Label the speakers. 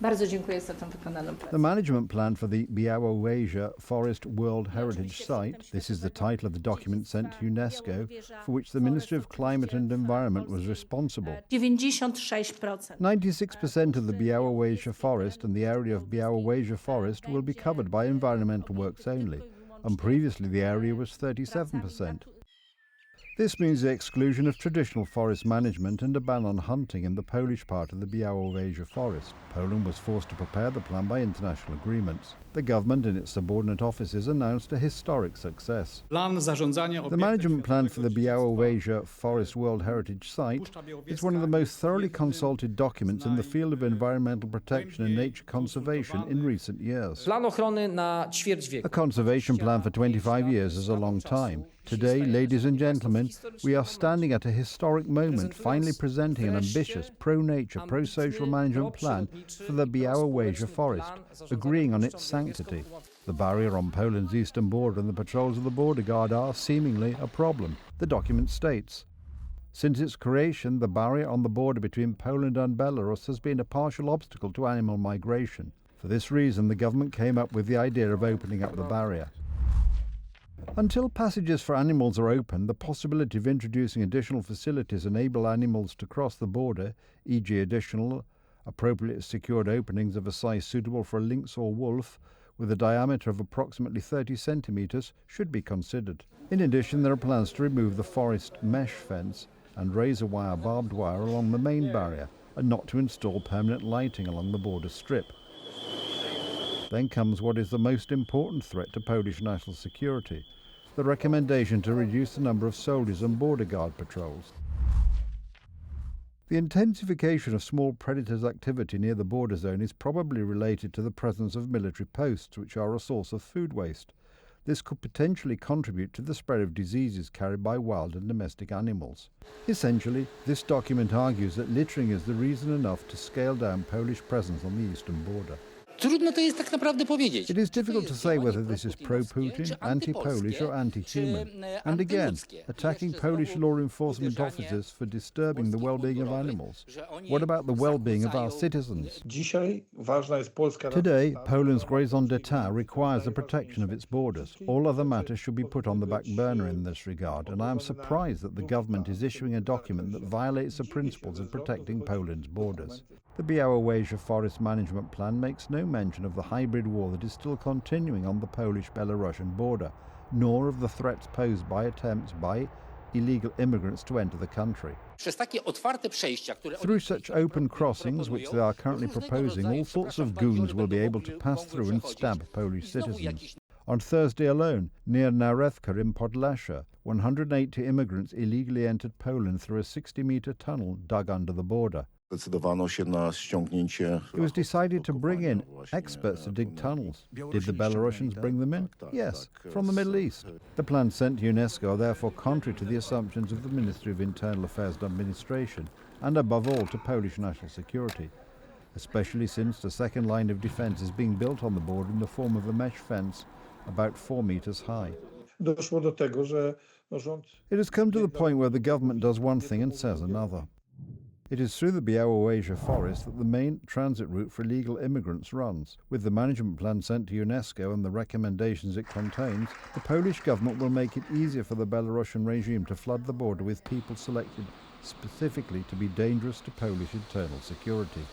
Speaker 1: Bardzo dziękuję za tą wykonaną pracę.
Speaker 2: The management plan for the Białowieża Forest World Heritage Site, this is the title of the document sent to UNESCO, for which the Ministry of Climate and Environment was responsible.
Speaker 1: 96%.
Speaker 2: 96% of the Białowieża forest and the area of Białowieża forest will be covered by environmental works only, and previously the area was 37%. This means the exclusion of traditional forest management and a ban on hunting in the Polish part of the Białowieża forest. Poland was forced to prepare the plan by international agreements. The government and its subordinate offices announced a historic success. The management plan for the Białowieża Forest World Heritage Site is one of the most thoroughly consulted documents in the field of environmental protection and nature conservation in recent years. A conservation plan for 25 years is a long time. Today, ladies and gentlemen, we are standing at a historic moment, finally presenting an ambitious, pro-nature, pro-social management plan for the Białowieża forest, agreeing on its sanctity. The barrier on Poland's eastern border and the patrols of the border guard are, seemingly, a problem, the document states. Since its creation, the barrier on the border between Poland and Belarus has been a partial obstacle to animal migration. For this reason, the government came up with the idea of opening up the barrier. Until passages for animals are open, the possibility of introducing additional facilities enable animals to cross the border, e.g. additional, appropriately secured openings of a size suitable for a lynx or wolf, with a diameter of approximately 30 centimetres, should be considered. In addition, there are plans to remove the forest mesh fence and razor wire barbed wire along the main barrier, and not to install permanent lighting along the border strip. Then comes what is the most important threat to Polish national security, the recommendation to reduce the number of soldiers and border guard patrols. The intensification of small predators' activity near the border zone is probably related to the presence of military posts, which are a source of food waste. This could potentially contribute to the spread of diseases carried by wild and domestic animals. Essentially, this document argues that littering is the reason enough to scale down Polish presence on the eastern border. It is difficult to say whether this is pro-Putin, anti-Polish or anti-human. And again, attacking Polish law enforcement officers for disturbing the well-being of animals. What about the well-being of our citizens? Today, Poland's raison d'etat requires the protection of its borders. All other matters should be put on the back burner in this regard, and I am surprised that the government is issuing a document that violates the principles of protecting Poland's borders. The Białowieża Forest Management Plan makes no mention of the hybrid war that is still continuing on the Polish-Belarusian border, nor of the threats posed by attempts by illegal immigrants to enter the country. Through such open crossings, which they are currently proposing, all sorts of goons will be able to pass through and stab Polish citizens. On Thursday alone, near Narewka in Podlasia, 180 immigrants illegally entered Poland through a 60-metre tunnel dug under the border. It was decided to bring in experts to dig tunnels. Did the Belarusians bring them in? Yes, from the Middle East. The plans sent to UNESCO are therefore contrary to the assumptions of the Ministry of Internal Affairs and Administration, and above all to Polish national security, especially since the second line of defence is being built on the border in the form of a mesh fence about 4 metres high. It has come to the point where the government does one thing and says another. It is through the Białowieża forest that the main transit route for illegal immigrants runs. With the management plan sent to UNESCO and the recommendations it contains, the Polish government will make it easier for the Belarusian regime to flood the border with people selected specifically to be dangerous to Polish internal security.